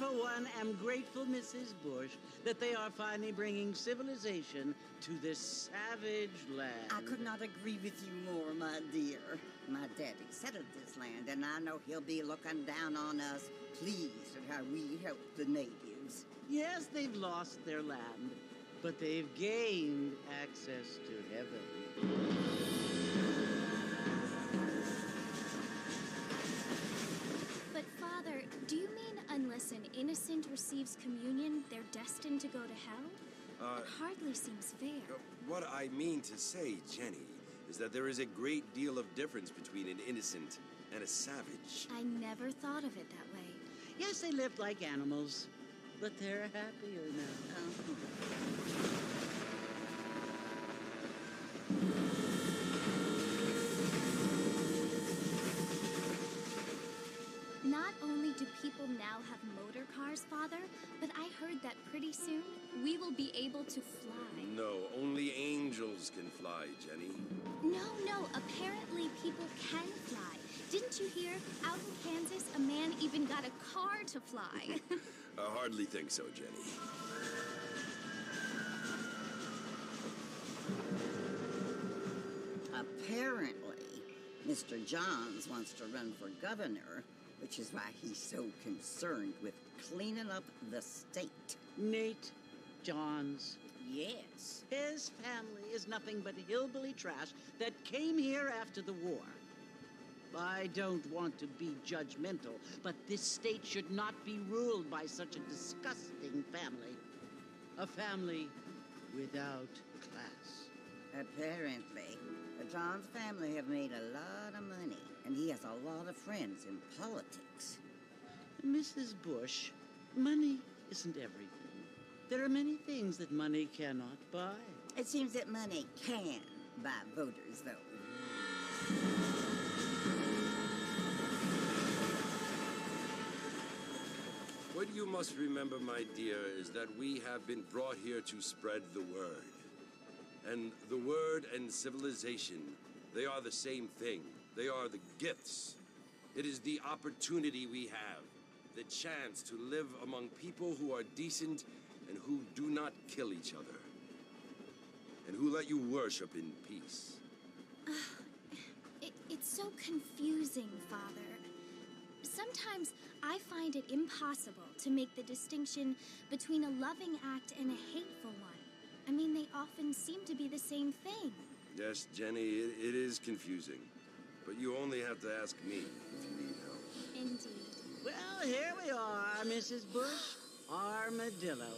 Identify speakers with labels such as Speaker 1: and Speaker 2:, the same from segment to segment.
Speaker 1: for one, am grateful, Mrs. Bush, that they are finally bringing civilization to this savage land.
Speaker 2: I could not agree with you more, my dear. My daddy settled this land, and I know he'll be looking down on us, pleased at how we help the natives.
Speaker 1: Yes, they've lost their land, but they've gained access to heaven.
Speaker 3: But, Father, do you mean unless an innocent receives communion, they're destined to go to hell? That hardly seems fair.
Speaker 4: What I mean to say, Jenny, is that there is a great deal of difference between an innocent and a savage.
Speaker 3: I never thought of it that way.
Speaker 1: Yes, they lived like animals, but they're happier now.
Speaker 3: Not only do people now have motor cars, Father, but I heard that pretty soon we will be able to fly.
Speaker 4: No, only angels can fly, Jenny.
Speaker 3: No, apparently people can fly. Didn't you hear? Out in Kansas, a man even got a car to fly.
Speaker 4: I hardly think so, Jenny.
Speaker 2: Apparently, Mr. Johns wants to run for governor, which is why he's so concerned with cleaning up the state.
Speaker 1: Nate Johns.
Speaker 2: Yes.
Speaker 1: His family is nothing but hillbilly trash that came here after the war. I don't want to be judgmental, but this state should not be ruled by such a disgusting family. A family without class.
Speaker 2: Apparently, the Johns family have made a lot of money, and he has a lot of friends in politics.
Speaker 1: Mrs. Bush, money isn't everything. There are many things that money cannot buy.
Speaker 2: It seems that money can buy voters, though.
Speaker 4: What you must remember, my dear, is that we have been brought here to spread the word. And the word and civilization, they are the same thing. They are the gifts. It is the opportunity we have, the chance to live among people who are decent and who do not kill each other, and who let you worship in peace.
Speaker 3: It's so confusing, Father. Sometimes I find it impossible to make the distinction between a loving act and a hateful one. I mean, they often seem to be the same thing.
Speaker 4: Yes, Jenny, it is confusing. But you only have to ask me if you need help.
Speaker 3: Indeed.
Speaker 1: Well, here we are, Mrs. Bush. Armadillo.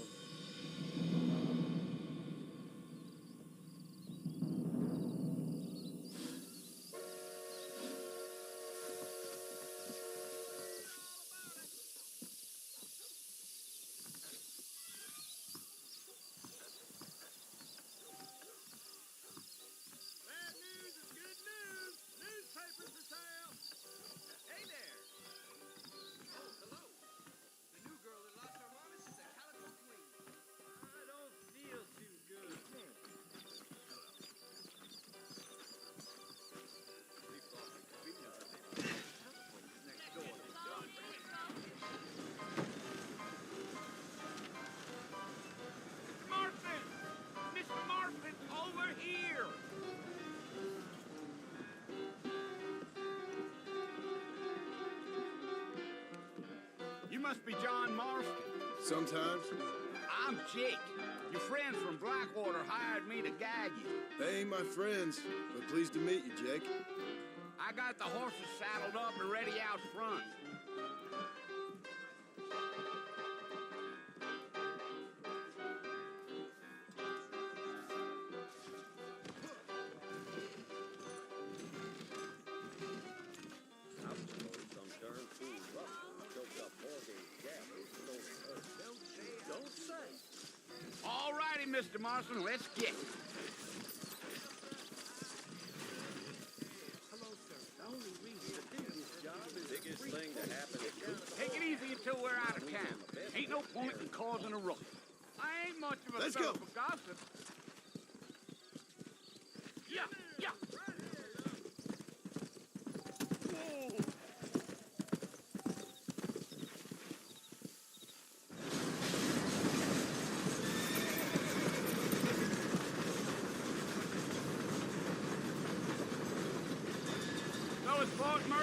Speaker 5: You must be John Marston.
Speaker 6: Sometimes.
Speaker 5: I'm Jake. Your friends from Blackwater hired me to guide you.
Speaker 6: They ain't my friends, but pleased to meet you, Jake.
Speaker 5: I got the horses saddled up and ready out front. All righty, Mr. Marston, let's get it.
Speaker 7: Biggest thing to happen is
Speaker 5: Take it easy until we're out of town. Ain't no point in causing a ruckus. I ain't much of a
Speaker 6: Let's
Speaker 5: fellow
Speaker 6: go.
Speaker 5: for gossip. Yeah. Whoa.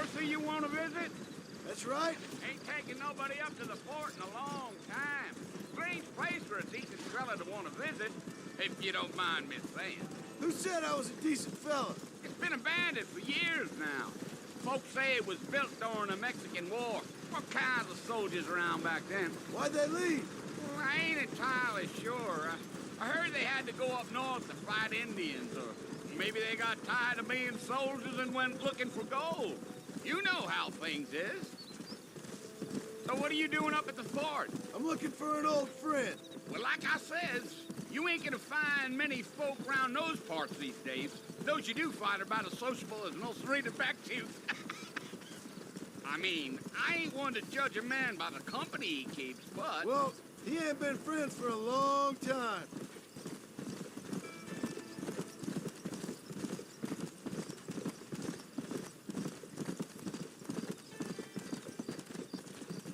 Speaker 5: Mercer you want to visit?
Speaker 6: That's right.
Speaker 5: Ain't taking nobody up to the fort in a long time. Strange place for a decent fella to want to visit, if you don't mind me saying.
Speaker 6: Who said I was a decent fella?
Speaker 5: It's been abandoned for years now. Folks say it was built during the Mexican War. What kinds of soldiers around back then?
Speaker 6: Why'd they leave?
Speaker 5: Well, I ain't entirely sure. I heard they had to go up north to fight Indians, or maybe they got tired of being soldiers and went looking for gold. You know how things is. So what are you doing up at the fort?
Speaker 6: I'm looking for an old friend.
Speaker 5: Well, like I says, you ain't gonna find many folk around those parts these days. Those you do find are about as sociable as most read-effective. I mean, I ain't one to judge a man by the company he keeps, but...
Speaker 6: Well, he ain't been friends for a long time.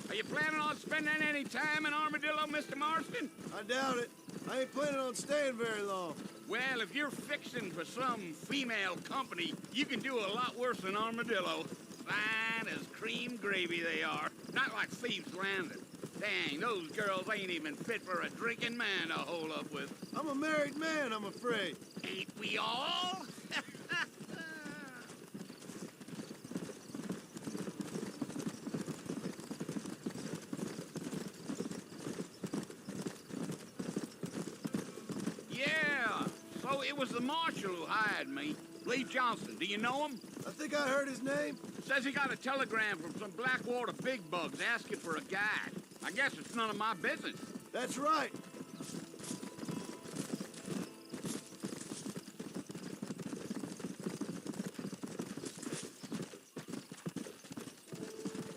Speaker 5: Are you planning on spending any time in Armadillo, Mr. Marston?
Speaker 6: I doubt it. I ain't planning on staying very long.
Speaker 5: Well, if you're fixing for some female company, you can do a lot worse than Armadillo. Fine as cream gravy they are. Not like Thieves' Landing. Dang, those girls ain't even fit for a drinking man to hole up with.
Speaker 6: I'm a married man, I'm afraid.
Speaker 5: Ain't we all? Yeah, so it was the marshal who hired me. Lee Johnson, do you know him?
Speaker 6: I think I heard his name.
Speaker 5: Says he got a telegram from some Blackwater big bugs asking for a guide. I guess it's none of my business.
Speaker 6: That's right.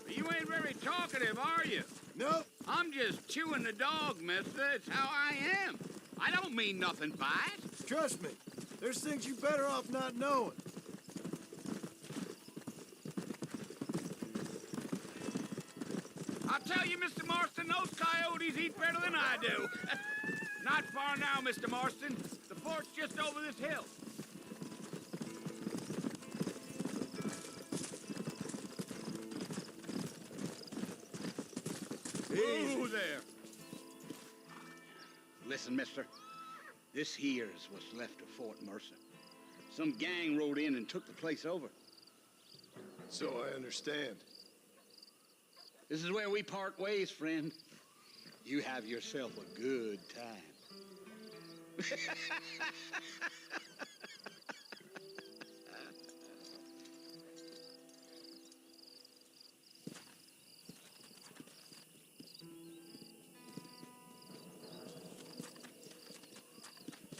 Speaker 5: You ain't very talkative, are you?
Speaker 6: Nope.
Speaker 5: I'm just chewing the dog, mister. It's how I am. I don't mean nothing by it.
Speaker 6: Trust me. There's things you better off not knowing.
Speaker 5: I'll tell you, Mr. Marston, those coyotes eat better than I do. Not far now, Mr. Marston. The fort's just over this hill. Ooh, there. Listen, mister. This here's what's left of Fort Mercer. Some gang rode in and took the place over.
Speaker 6: So I understand.
Speaker 5: This is where we part ways, friend. You have yourself a good time.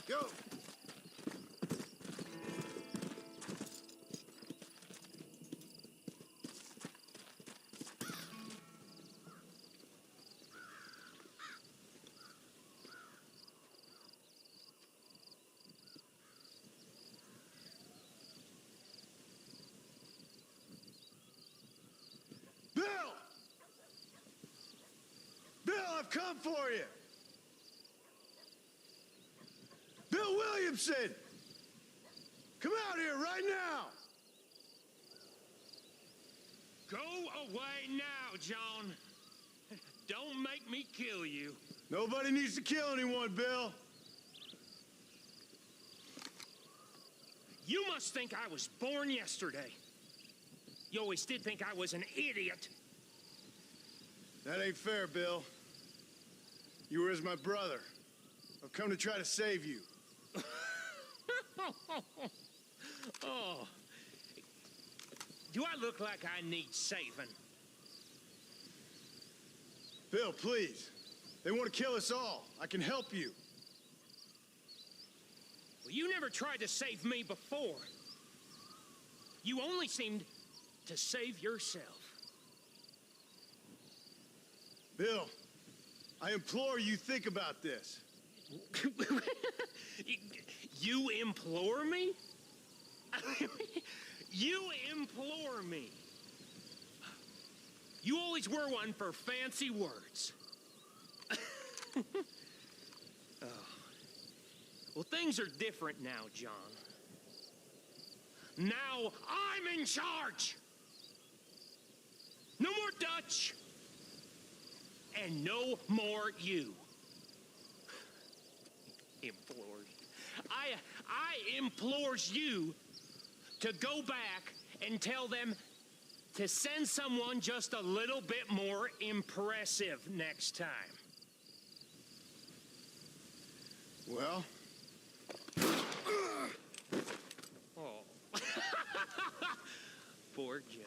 Speaker 6: Go. Bill! Bill, I've come for you! Bill Williamson! Come out here right now!
Speaker 8: Go away now, John. Don't make me kill you.
Speaker 6: Nobody needs to kill anyone, Bill.
Speaker 8: You must think I was born yesterday. You always did think I was an idiot.
Speaker 6: That ain't fair, Bill. You were as my brother. I've come to try to save you.
Speaker 8: Oh. Do I look like I need saving?
Speaker 6: Bill, please. They want to kill us all. I can help you.
Speaker 8: Well, you never tried to save me before. You only seemed to save yourself.
Speaker 6: Bill, I implore you think about this.
Speaker 8: You implore me? You implore me. You always were one for fancy words. Oh. Well, things are different now, John. Now I'm in charge. No more Dutch. And no more you. Implores. I implores you to go back and tell them to send someone just a little bit more impressive next time.
Speaker 6: Well?
Speaker 8: Oh. Poor John.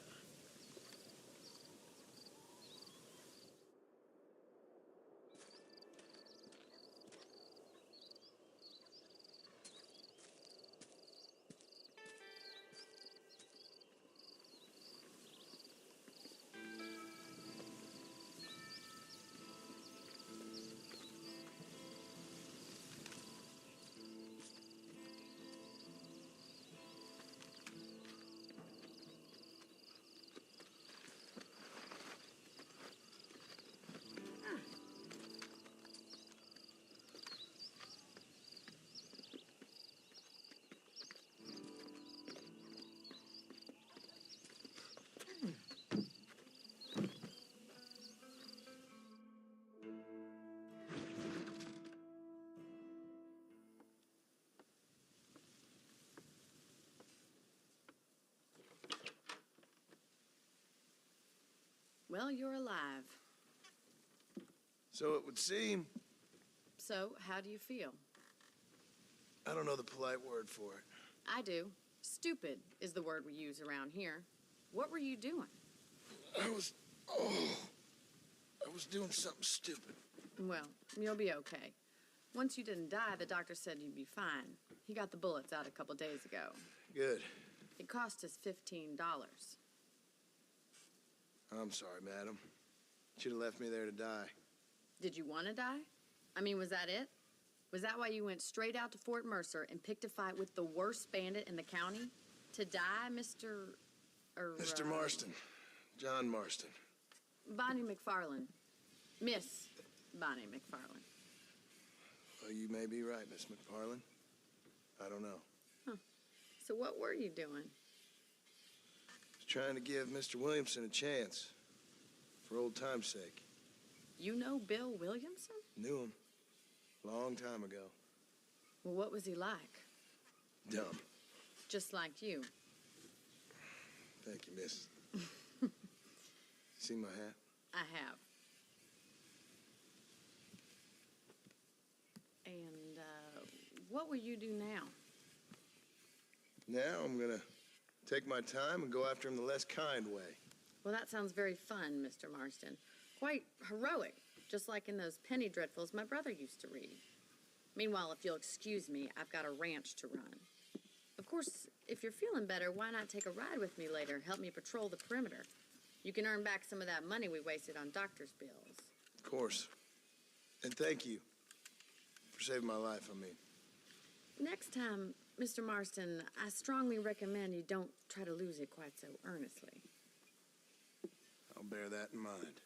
Speaker 9: Well, you're alive.
Speaker 6: So it would seem.
Speaker 9: So, how do you feel?
Speaker 6: I don't know the polite word for it.
Speaker 9: I do. Stupid is the word we use around here. What were you doing?
Speaker 6: I was doing something stupid.
Speaker 9: Well, you'll be okay. Once you didn't die, the doctor said you'd be fine. He got the bullets out a couple days ago.
Speaker 6: Good.
Speaker 9: It cost us $15.
Speaker 6: I'm sorry, madam. Should have left me there to die.
Speaker 9: Did you want to die? I mean, was that it? Was that why you went straight out to Fort Mercer and picked a fight with the worst bandit in the county? To die, Mr.
Speaker 6: Mr. Marston. John Marston.
Speaker 9: Bonnie McFarland. Miss Bonnie McFarland.
Speaker 6: Well, you may be right, Miss McFarland. I don't know.
Speaker 9: Huh. So what were you doing?
Speaker 6: Was trying to give Mr. Williamson a chance. For old time's sake.
Speaker 9: You know Bill Williamson?
Speaker 6: Knew him. Long time ago.
Speaker 9: Well, what was he like?
Speaker 6: Dumb.
Speaker 9: Just like you.
Speaker 6: Thank you, miss. See my hat?
Speaker 9: I have. And, what will you do now?
Speaker 6: Now I'm gonna take my time and go after him the less kind way.
Speaker 9: Well, that sounds very fun, Mr. Marston. Quite heroic, just like in those penny dreadfuls my brother used to read. Meanwhile, if you'll excuse me, I've got a ranch to run. Of course, if you're feeling better, why not take a ride with me later? Help me patrol the perimeter. You can earn back some of that money we wasted on doctor's bills.
Speaker 6: Of course. And thank you for saving my life, I mean.
Speaker 9: Next time, Mr. Marston, I strongly recommend you don't try to lose it quite so earnestly.
Speaker 6: I'll bear that in mind.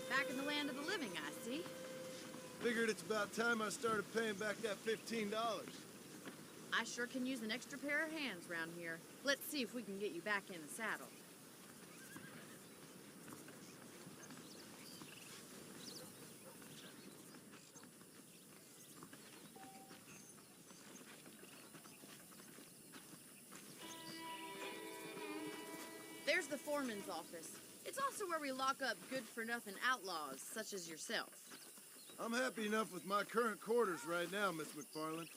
Speaker 9: Back in the land of the living, I see.
Speaker 6: Figured it's about time I started paying back that $15.
Speaker 9: I sure can use an extra pair of hands around here. Let's see if we can get you back in the saddle. There's the foreman's office. It's also where we lock up good-for-nothing outlaws, such as yourself.
Speaker 6: I'm happy enough with my current quarters right now, Miss McFarland.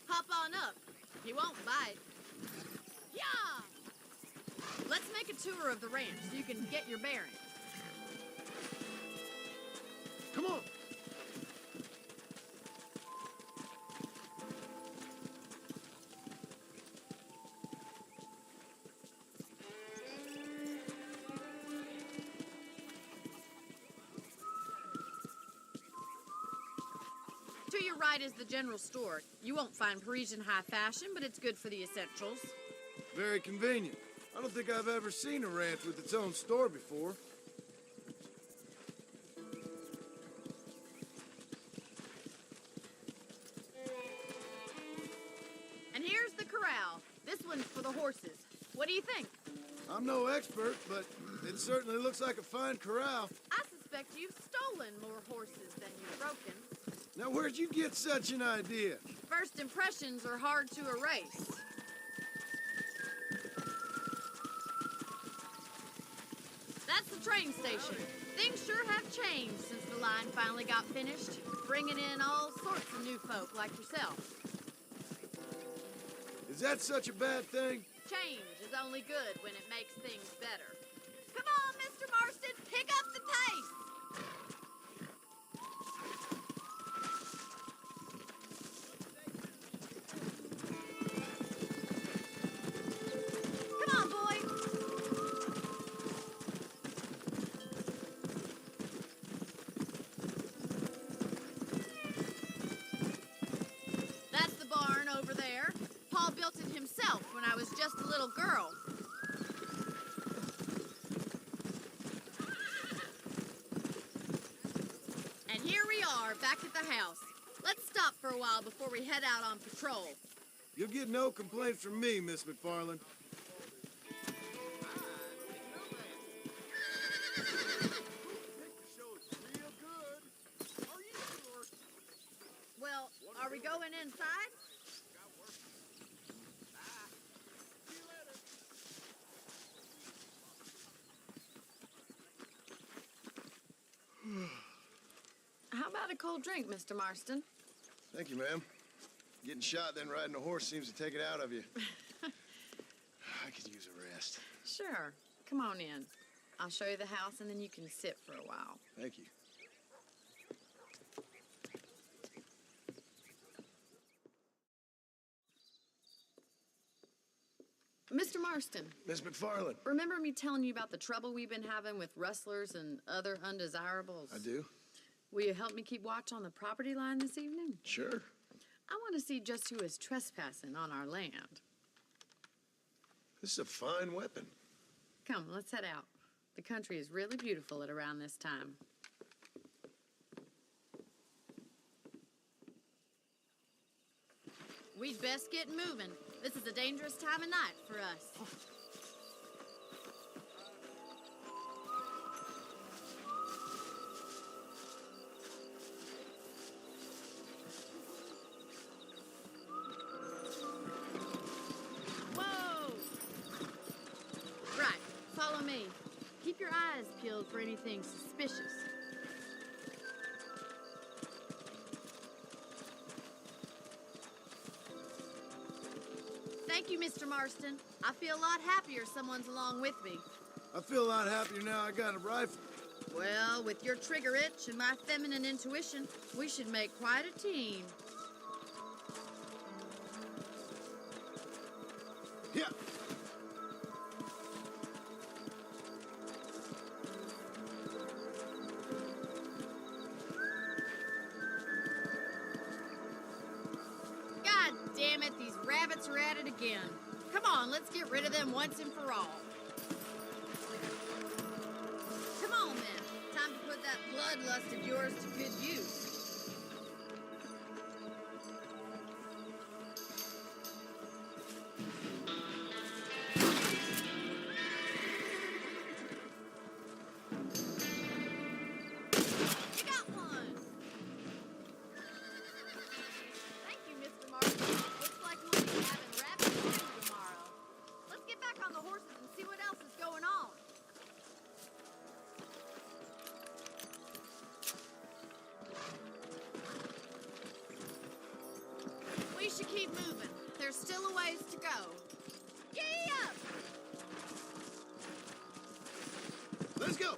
Speaker 9: Hop on up. He won't bite. Yeah! Let's make a tour of the ranch so you can get your bearings.
Speaker 6: Come on!
Speaker 9: To your right is the general store. You won't find Parisian high fashion, but it's good for the essentials.
Speaker 6: Very convenient. I don't think I've ever seen a ranch with its own store before.
Speaker 9: And here's the corral. This one's for the horses. What do you think?
Speaker 6: I'm no expert, but it certainly looks like a fine corral.
Speaker 9: I suspect you've stolen more horses than you've broken.
Speaker 6: Now, where'd you get such an idea?
Speaker 9: First impressions are hard to erase. That's the train station. Things sure have changed since the line finally got finished, bringing in all sorts of new folk like yourself.
Speaker 6: Is that such a bad thing?
Speaker 9: Change is only good when it makes things better. Come on, Mr. Marston, pick up the pace! Come on, boy! That's the barn over there. Paul built it himself when I was just a little girl. And here we are, back at the house. Let's stop for a while before we head out on patrol.
Speaker 6: You'll get no complaints from me, Miss McFarland.
Speaker 9: Well, are we going inside? How about a cold drink, Mr. Marston?
Speaker 6: Thank you, ma'am. Getting shot, then riding a horse seems to take it out of you. I could use a rest.
Speaker 9: Sure. Come on in. I'll show you the house, and then you can sit for a while.
Speaker 6: Thank you.
Speaker 9: Mr. Marston,
Speaker 6: Miss McFarland.
Speaker 9: remember me telling you about the trouble we've been having with rustlers and other undesirables?
Speaker 6: I do?
Speaker 9: Will you help me keep watch on the property line this evening?
Speaker 6: Sure.
Speaker 9: I want to see just who is trespassing on our land.
Speaker 6: This is a fine weapon.
Speaker 9: Come, let's head out. The country is really beautiful at around this time. We'd best get moving. This is a dangerous time of night for us. Whoa! Right, follow me. Keep your eyes peeled for anything suspicious. Thank you, Mr. Marston. I feel a lot happier someone's along with me.
Speaker 6: I feel a lot happier now I got a rifle.
Speaker 9: Well, with your trigger itch and my feminine intuition, we should make quite a team.
Speaker 6: Yeah.
Speaker 9: God damn it, these rabbits are at it again. Come on, let's get rid of them once and for all. Come on, then. Time to put that bloodlust of yours to good use. You got one! Thank you, Mr. Marston. Looks like we'll be having rabbit stew tomorrow. Let's get back on the horses and see what else is going on. We should keep moving. There's still a ways to go. Giddy up!
Speaker 6: Let's go.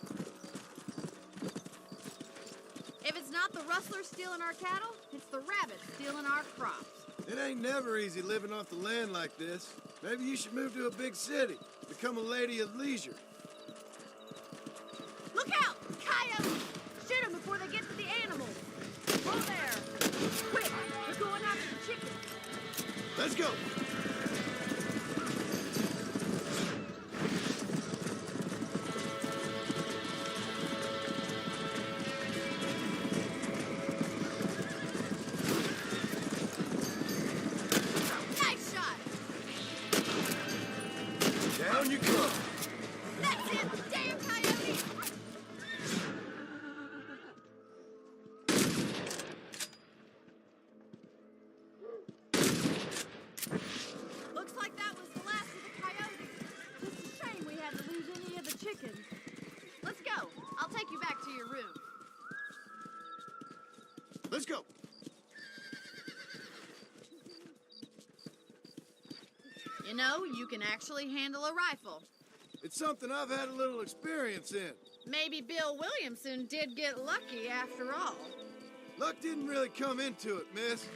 Speaker 9: If it's not the rustlers stealing our cattle, it's the rabbits stealing our crops.
Speaker 6: It ain't never easy living off the land like this. Maybe you should move to a big city. Become a lady of leisure.
Speaker 9: Look out! Coyotes! Shoot them before they get to the animals. Whoa there!
Speaker 6: Let's go!
Speaker 10: Nice shot!
Speaker 6: Down you come.
Speaker 10: That's it! Damn coyote! Looks like that was the last of the coyotes. Just a shame we had to lose any of the chickens. Let's go. I'll take you back to your room.
Speaker 6: Let's go!
Speaker 10: You know, you can actually handle a rifle.
Speaker 6: It's something I've had a little experience in.
Speaker 10: Maybe Bill Williamson did get lucky after all.
Speaker 6: Luck didn't really come into it, miss.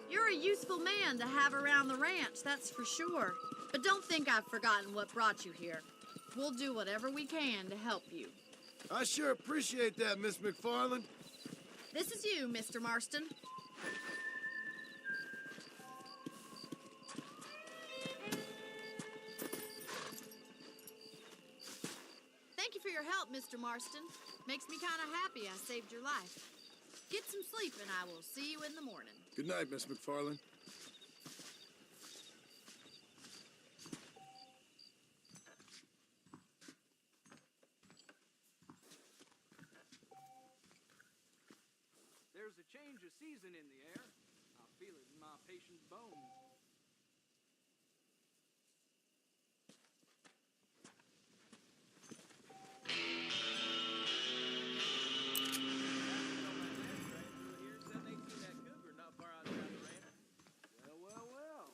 Speaker 10: You're a useful man to have around the ranch, that's for sure. But don't think I've forgotten what brought you here. We'll do whatever we can to help you.
Speaker 6: I sure appreciate that, Miss McFarland.
Speaker 10: This is you, Mr. Marston. Thank you for your help, Mr. Marston. Makes me kind of happy I saved your life. Get some sleep and I will see you in the morning.
Speaker 6: Good night, Miss McFarland.
Speaker 11: There's a change of season in the air. I feel it in my patient's bones. Well.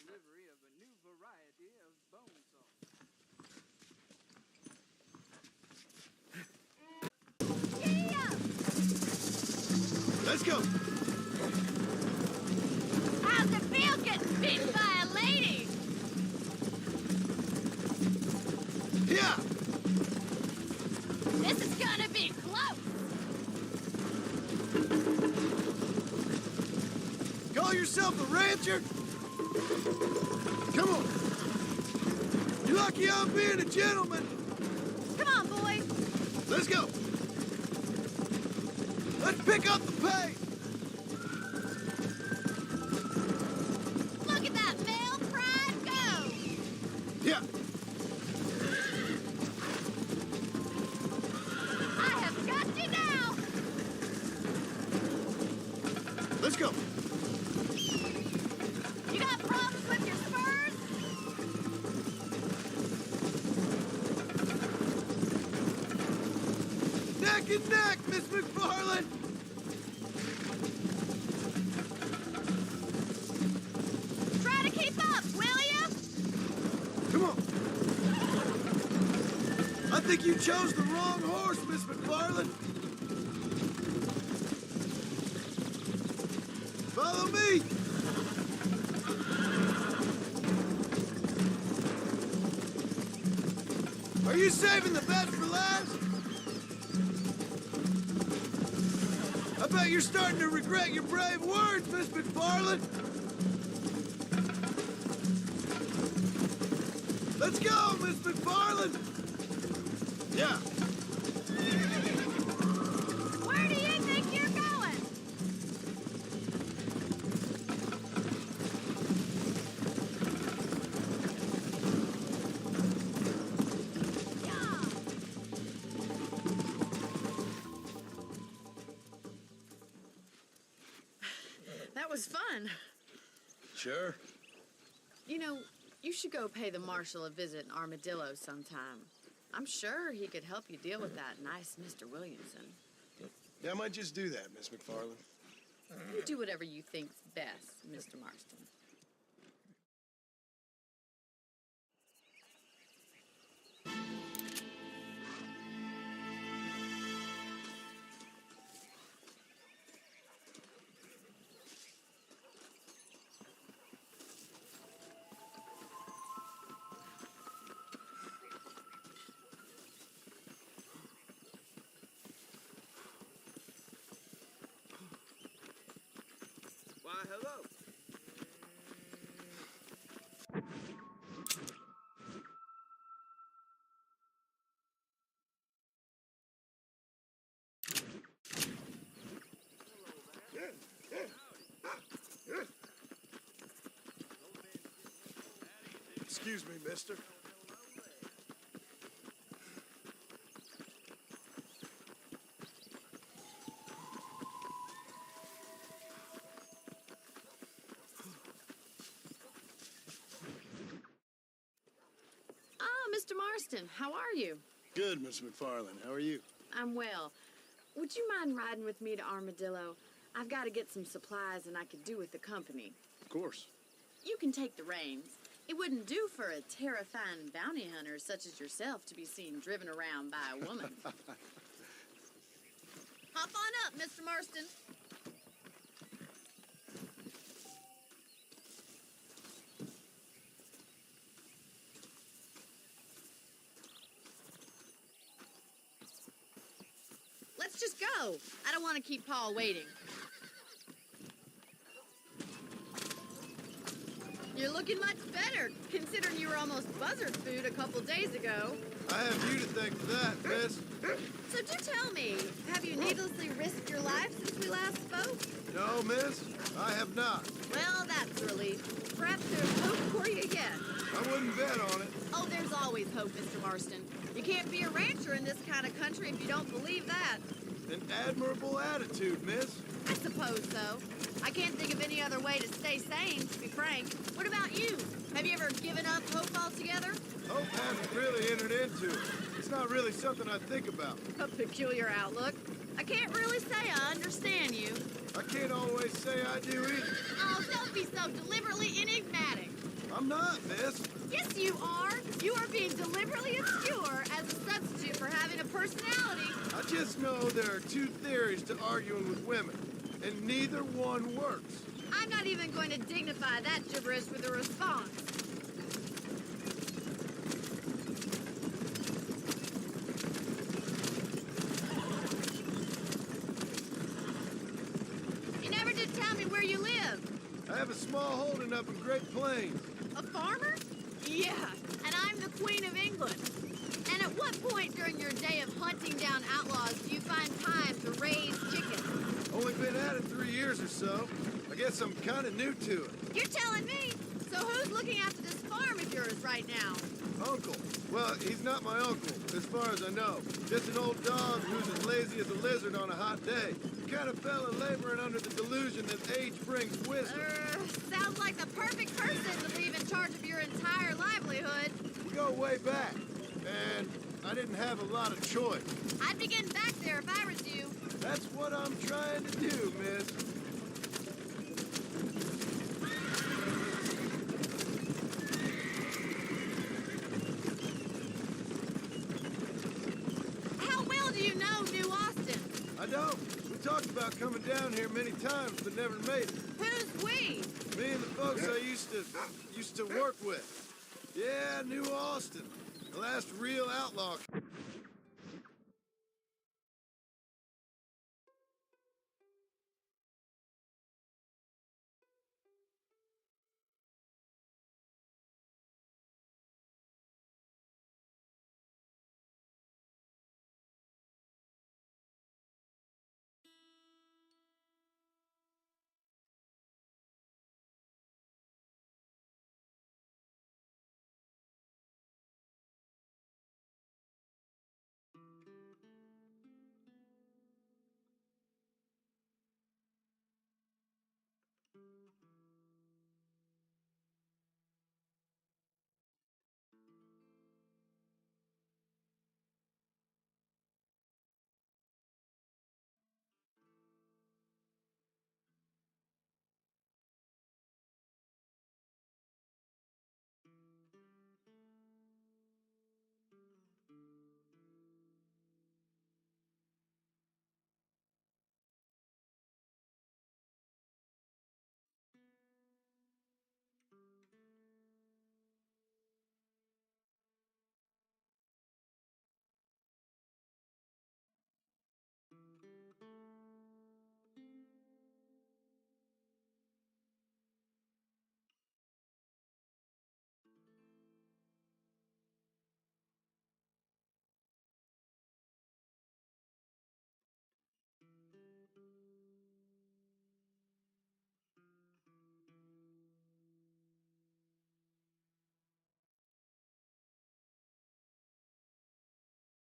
Speaker 11: Delivery of a new variety of bone saw.
Speaker 6: Let's go!
Speaker 10: How's it feel getting beaten by a lady?
Speaker 6: Yeah!
Speaker 10: This is gonna be close.
Speaker 6: Call yourself a rancher? Come on! You're lucky I'm being a gentleman!
Speaker 10: Come on, boys.
Speaker 6: Let's go! Let's pick up the pace!
Speaker 10: Look at that male pride go.
Speaker 6: Yeah!
Speaker 10: I have got you now.
Speaker 6: Let's go!
Speaker 10: You got problems with your spurs?
Speaker 6: Neck and neck, Miss McFarland!
Speaker 10: Try to keep up, will ya?
Speaker 6: Come on! I think you chose the wrong horse, Miss McFarland! Follow me! Are you saving the best for last? I bet you're starting to regret your brave words, Miss McFarland! Let's go, Miss McFarland! Yeah.
Speaker 10: Where do you think you're going? Yeah.
Speaker 9: That was fun.
Speaker 6: Sure.
Speaker 9: You know, you should go pay the marshal a visit in Armadillo sometime. I'm sure he could help you deal with that nice Mr. Williamson.
Speaker 6: Yeah, I might just do that, Miss McFarland.
Speaker 9: You do whatever you think's best, Mr. Marston.
Speaker 11: Why, hello.
Speaker 6: Excuse me, mister.
Speaker 9: Ah, Mr. Marston, how are you?
Speaker 6: Good, Miss McFarland. How are you?
Speaker 9: I'm well. Would you mind riding with me to Armadillo? I've got to get some supplies and I could do with the company.
Speaker 6: Of course.
Speaker 9: You can take the reins. It wouldn't do for a terrifying bounty hunter such as yourself to be seen driven around by a woman. Hop on up, Mr. Marston. Let's just go. I don't want to keep Paul waiting. You're looking much better, considering you were almost buzzard food a couple days ago.
Speaker 6: I have you to thank for that, miss.
Speaker 9: So do tell me, have you needlessly risked your life since we last spoke?
Speaker 6: No, miss, I have not.
Speaker 9: Well, that's a relief. Perhaps there's hope for you yet.
Speaker 6: I wouldn't bet on it.
Speaker 9: Oh, there's always hope, Mr. Marston. You can't be a rancher in this kind of country if you don't believe that.
Speaker 6: An admirable attitude, miss.
Speaker 9: I suppose so. I can't think of any other way to stay sane, to be frank. What about you? Have you ever given up hope altogether?
Speaker 6: Hope hasn't really entered into it. It's not really something I think about.
Speaker 9: A peculiar outlook. I can't really say I understand you.
Speaker 6: I can't always say I do either.
Speaker 9: Oh, don't be so deliberately enigmatic.
Speaker 6: I'm not, miss.
Speaker 9: Yes, you are. You are being deliberately obscure as a substitute for having a personality.
Speaker 6: I just know there are two theories to arguing with women, and neither one works.
Speaker 9: I'm not even going to dignify that gibberish with a response. You never did tell me where you live.
Speaker 6: I have a small holding up in Great Plains.
Speaker 9: A farmer? Yeah, and I'm the Queen of England. And at what point during your day of hunting down outlaws do you find time to raise chickens?
Speaker 6: Only been at it 3 years or so. I guess I'm kind of new to it.
Speaker 9: You're telling me? So who's looking after this farm of yours right now?
Speaker 6: Uncle. Well, he's not my uncle, as far as I know. Just an old dog who's as lazy as a lizard on a hot day. The kind of fella laboring under the delusion that age brings wisdom.
Speaker 9: Sounds like the perfect person to leave in charge of your entire livelihood.
Speaker 6: We go way back, and I didn't have a lot of choice.
Speaker 9: I'd be getting back there if I was you.
Speaker 6: That's what I'm trying to do, miss.
Speaker 9: How well do you know New Austin?
Speaker 6: I don't. We talked about coming down here many times, but never made it.
Speaker 9: Who's we?
Speaker 6: Me and the folks I used to work with. Yeah, New Austin. The last real outlaw.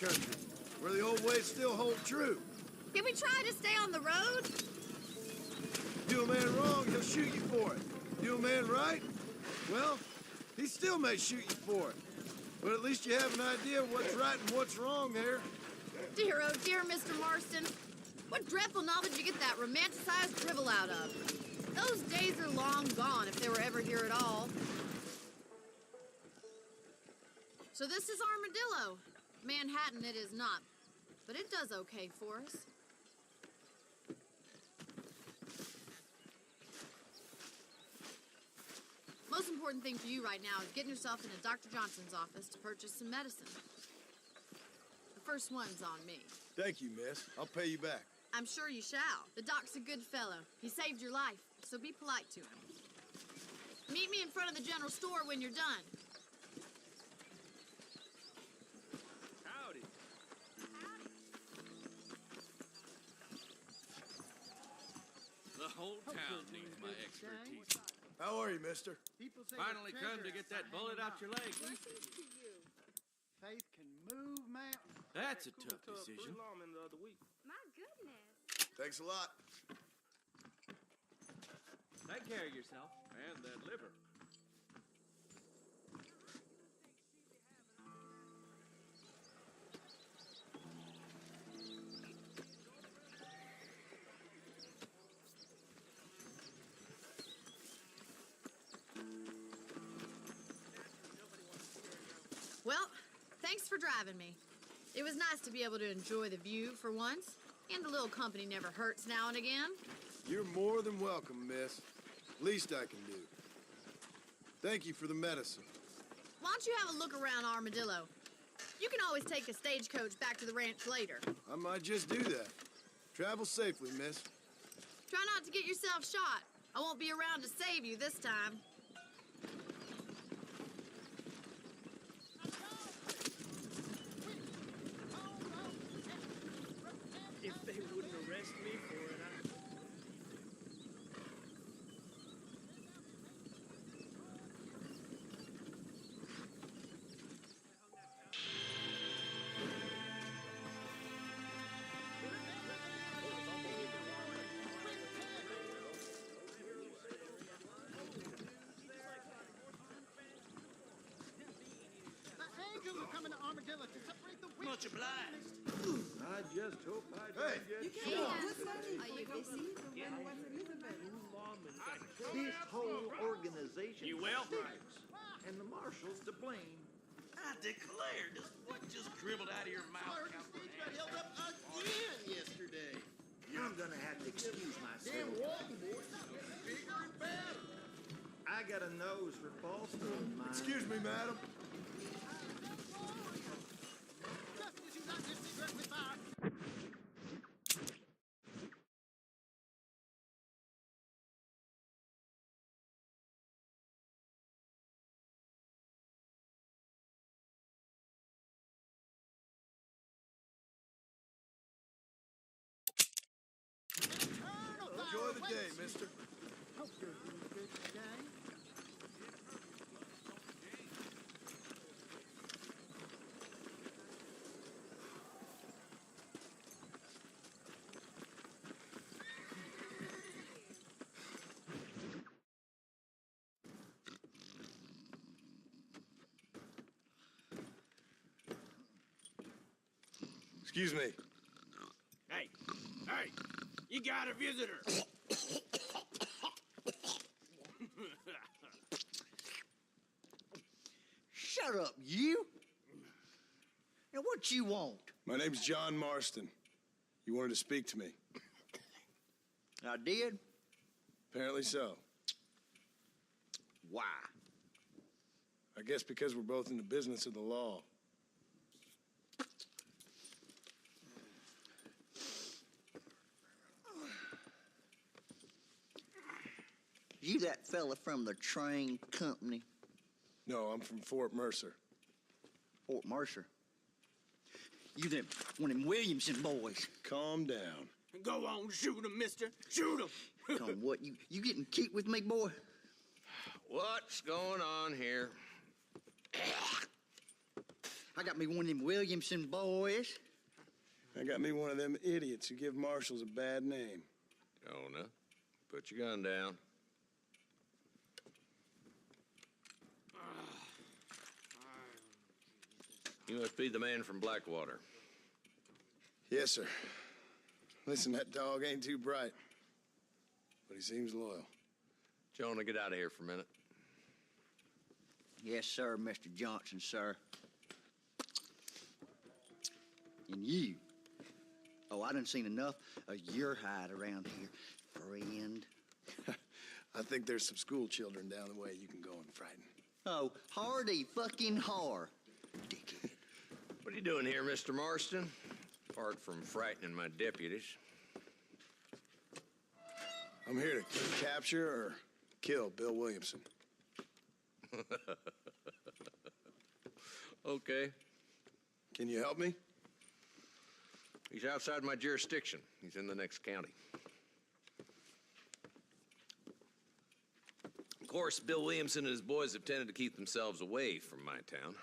Speaker 6: country, where the old ways still hold true.
Speaker 10: Can we try to stay on the road?
Speaker 6: Do a man wrong, he'll shoot you for it. Do a man right, well, he still may shoot you for it. But at least you have an idea of what's right and what's wrong there.
Speaker 10: Dear, oh dear, Mr. Marston. What dreadful novel did you get that romanticized drivel out of? Those days are long gone, if they were ever here at all. So this is Armadillo. Manhattan it is not, but it does okay for us. Most important thing for you right now is getting yourself into Dr. Johnson's office to purchase some medicine. The first one's on me.
Speaker 6: Thank you, miss. I'll pay you back.
Speaker 10: I'm sure you shall. The doc's a good fellow. He saved your life, so be polite to him. Meet me in front of the general store when you're done.
Speaker 7: Howdy. The whole town needs my expertise.
Speaker 6: How are you, mister?
Speaker 7: Finally come to get that bullet out your leg.
Speaker 11: Faith can move mountains.
Speaker 7: That's a tough decision.
Speaker 3: My goodness.
Speaker 6: Thanks a lot.
Speaker 7: Take care of yourself. And that liver.
Speaker 10: Well, thanks for driving me. It was nice to be able to enjoy the view for once, and a little company never hurts now and again.
Speaker 6: You're more than welcome, miss. Least I can do. Thank you for the medicine.
Speaker 10: Why don't you have a look around Armadillo? You can always take a stagecoach back to the ranch later.
Speaker 6: I might just do that. Travel safely, miss.
Speaker 10: Try not to get yourself shot. I won't be around to save you this time.
Speaker 8: If they wouldn't arrest me for it,
Speaker 7: Much obliged.
Speaker 6: I just hope I don't get
Speaker 10: Are you busy?
Speaker 12: This whole organization
Speaker 8: You will?
Speaker 12: stinks, and the marshal's to blame.
Speaker 7: I declare, this what just dribbled out of your mouth.
Speaker 12: Held up again yesterday. I'm gonna have to excuse myself. Damn walking boys, bigger and better. I got a nose for falsehood, man.
Speaker 6: Excuse me, madam. Enjoy the day, mister.
Speaker 11: Hope you're doing good today.
Speaker 6: Excuse me.
Speaker 7: Hey, you got a visitor.
Speaker 12: Shut up, you! Now, what you want?
Speaker 6: My name's John Marston. You wanted to speak to me.
Speaker 12: I did?
Speaker 6: Apparently so.
Speaker 12: Why?
Speaker 6: I guess because we're both in the business of the law.
Speaker 12: You that fella from the train company?
Speaker 6: No, I'm from Fort Mercer.
Speaker 12: Fort Mercer? You them, one of them Williamson boys.
Speaker 6: Calm down.
Speaker 7: Go on, shoot him, mister. Shoot him.
Speaker 12: Come, what, you getting cute with me, boy?
Speaker 13: What's going on here?
Speaker 12: I got me one of them Williamson boys.
Speaker 6: I got me one of them idiots who give marshals a bad name.
Speaker 7: Jonah, put your gun down. You must be the man from Blackwater.
Speaker 6: Yes, sir. Listen, that dog ain't too bright, but he seems loyal.
Speaker 7: Jonah, get out of here for a minute.
Speaker 12: Yes, sir, Mr. Johnson, sir. And you. Oh, I done seen enough of your hide around here, friend.
Speaker 6: I think there's some school children down the way you can go and frighten.
Speaker 12: Oh, hardy fucking har. Dickhead.
Speaker 7: What are you doing here, Mr. Marston? Apart from frightening my deputies.
Speaker 6: I'm here to capture or kill Bill Williamson.
Speaker 7: Okay.
Speaker 6: Can you help me?
Speaker 7: He's outside my jurisdiction. He's in the next county. Of course, Bill Williamson and his boys have tended to keep themselves away from my town.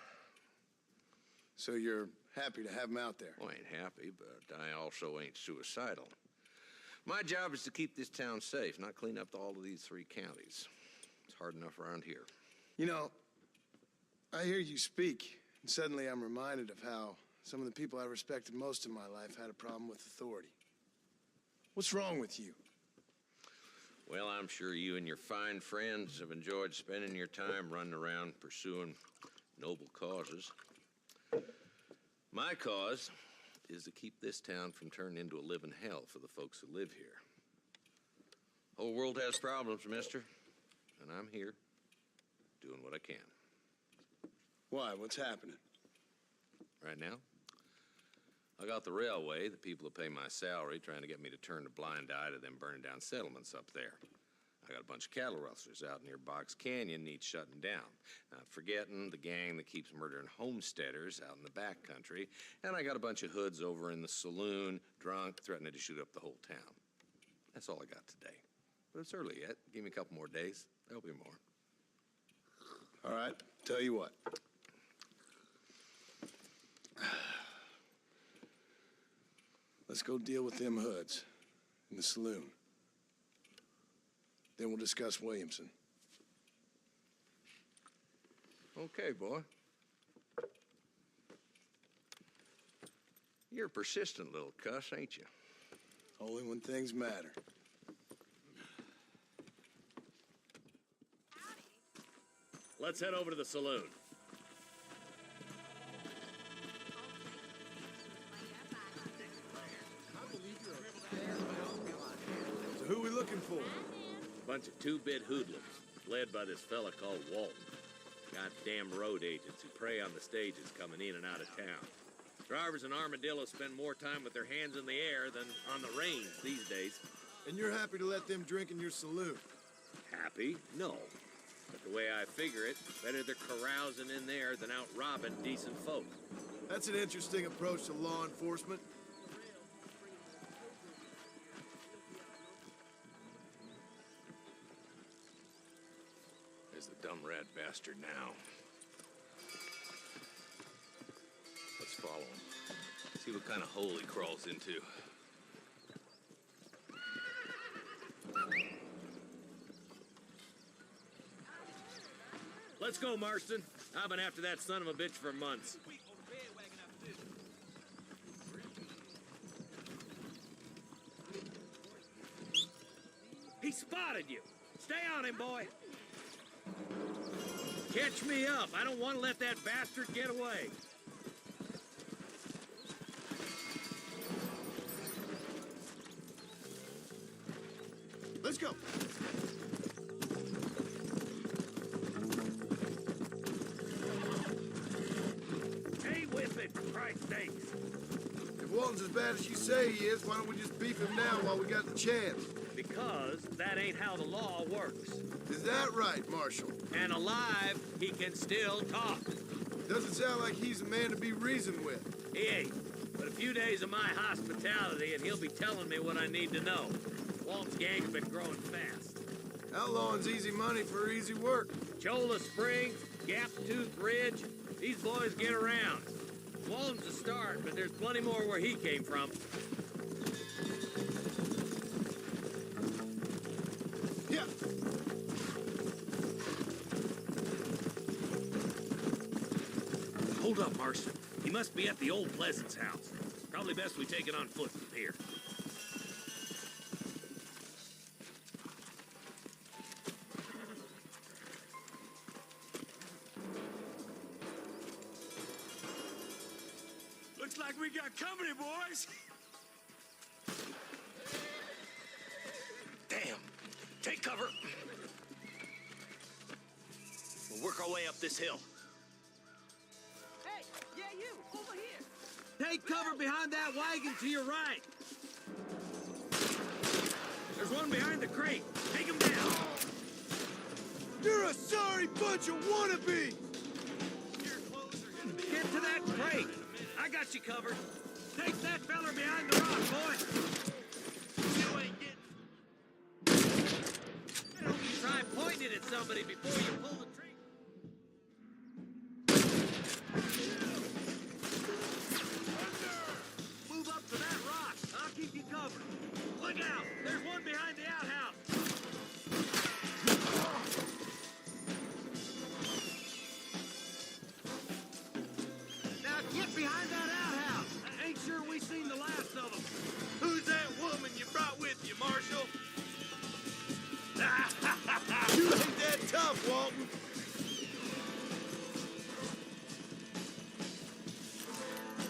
Speaker 6: So you're happy to have him out there?
Speaker 7: Well, I ain't happy, but I also ain't suicidal. My job is to keep this town safe, not clean up all of these 3 counties. It's hard enough around here.
Speaker 6: You know, I hear you speak, and suddenly I'm reminded of how some of the people I respected most in my life had a problem with authority. What's wrong with you?
Speaker 7: Well, I'm sure you and your fine friends have enjoyed spending your time running around pursuing noble causes. My cause is to keep this town from turning into a living hell for the folks who live here. Whole world has problems, mister, and I'm here doing what I can.
Speaker 6: Why? What's happening?
Speaker 7: Right now, I got the railway, the people who pay my salary, trying to get me to turn a blind eye to them burning down settlements up there. I got a bunch of cattle rustlers out near Box Canyon needs shutting down. Not forgetting the gang that keeps murdering homesteaders out in the back country. And I got a bunch of hoods over in the saloon, drunk, threatening to shoot up the whole town. That's all I got today. But it's early yet. Give me a couple more days. There'll be more.
Speaker 6: All right, tell you what. Let's go deal with them hoods in the saloon. Then we'll discuss Williamson.
Speaker 7: Okay, boy. You're a persistent little cuss, ain't you?
Speaker 6: Only when things matter.
Speaker 7: Let's head over to the saloon.
Speaker 6: So who are we looking for?
Speaker 7: Bunch of two-bit hoodlums, led by this fella called Walton. Goddamn road agents who prey on the stages coming in and out of town. Drivers in Armadillo spend more time with their hands in the air than on the reins these days.
Speaker 6: And you're happy to let them drink in your saloon?
Speaker 7: Happy? No. But the way I figure it, better they're carousing in there than out robbing decent folk.
Speaker 6: That's an interesting approach to law enforcement.
Speaker 7: There's the dumb rat bastard now. Let's follow him. See what kind of hole he crawls into. Let's go, Marston. I've been after that son of a bitch for months. He spotted you. Stay on him, boy. Catch me up. I don't want to let that bastard get away.
Speaker 6: Let's go.
Speaker 7: Stay with it, for Christ's sakes.
Speaker 6: If Walton's as bad as you say he is, why don't we just beef him now while we got the chance?
Speaker 7: Because that ain't how the law works.
Speaker 6: Is that right, Marshal?
Speaker 7: And alive, he can still talk.
Speaker 6: Doesn't sound like he's a man to be reasoned with.
Speaker 7: He ain't. But a few days of my hospitality and he'll be telling me what I need to know. Walt's gang have been growing fast.
Speaker 6: Outlawing's easy money for easy work.
Speaker 7: Cholla Springs, Gap Tooth Ridge,
Speaker 13: These boys get around. Walton's a start, but there's plenty more where he came from.
Speaker 6: Yeah.
Speaker 13: Hold up, Marston. He must be at the old Pleasance house. Probably best we take it on foot from here.
Speaker 8: Looks like we got company, boys.
Speaker 14: Damn. Take cover. We'll work our way up this hill.
Speaker 11: Hey, yeah, you, over here.
Speaker 13: Take cover behind that wagon to your right. There's one behind the crate. Take him down.
Speaker 6: You're a sorry bunch of wannabes!
Speaker 13: Get to that crate. I got you covered. Take that feller behind the rock, boy. You ain't getting... I hope you try pointing it at somebody before you pull the trigger. Move up to that rock. I'll keep you covered. Look out! There's one behind the outhouse. Now get behind that outhouse. I ain't sure we seen the last of them.
Speaker 6: Who's that woman you brought with you, Marshal? You ain't that tough, Walton.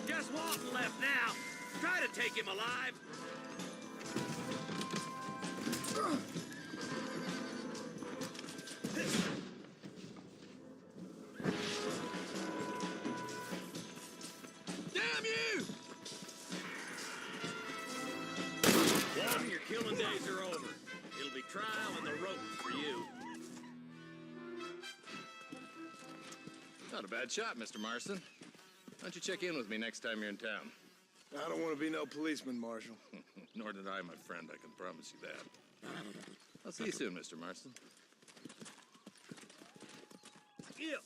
Speaker 13: Just Walton left now. Try to take him alive. Damn you! Walton, your killing days are over. It'll be trial and the rope for you.
Speaker 7: Not a bad shot, Mr. Marston. Why don't you check in with me next time you're in town?
Speaker 6: I don't want to be no policeman, Marshal.
Speaker 7: Nor did I, my friend. I can promise you that. I'll see you soon, Mr. Marston.
Speaker 13: Yeah.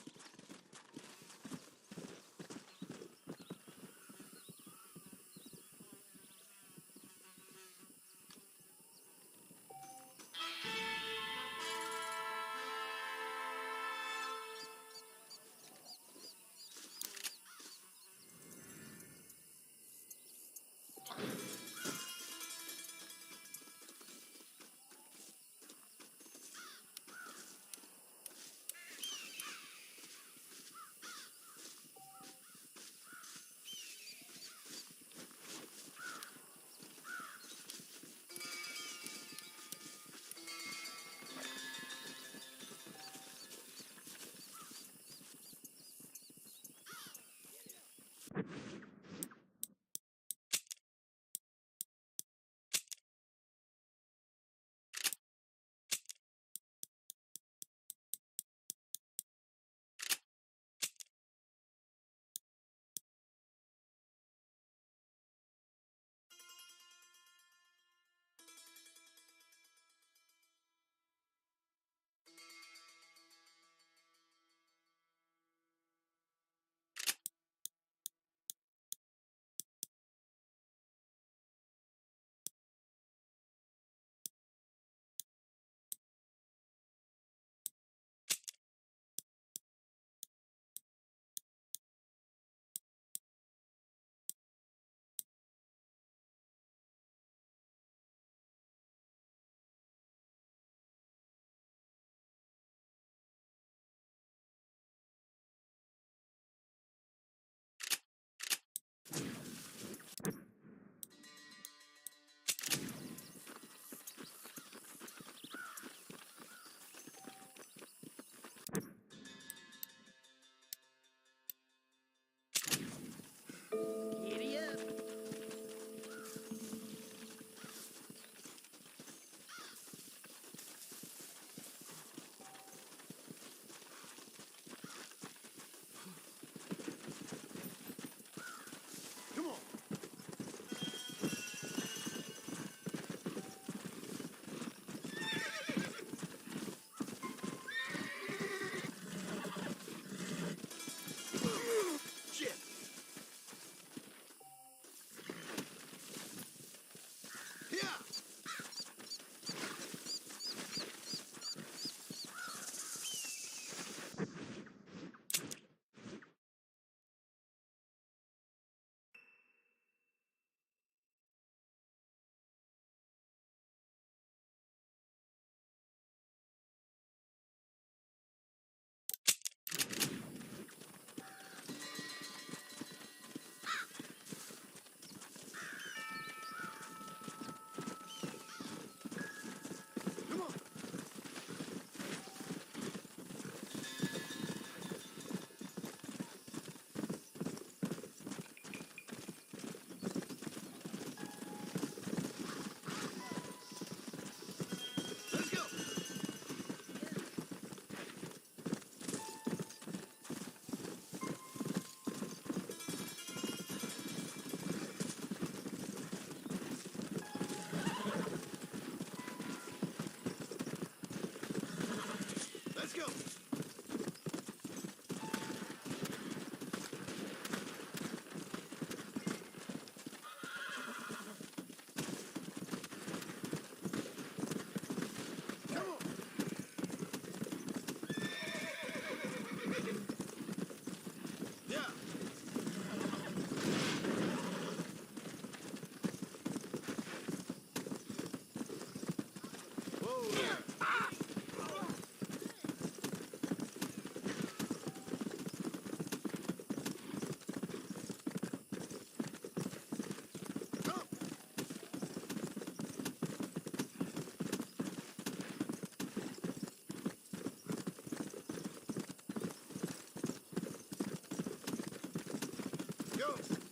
Speaker 6: go.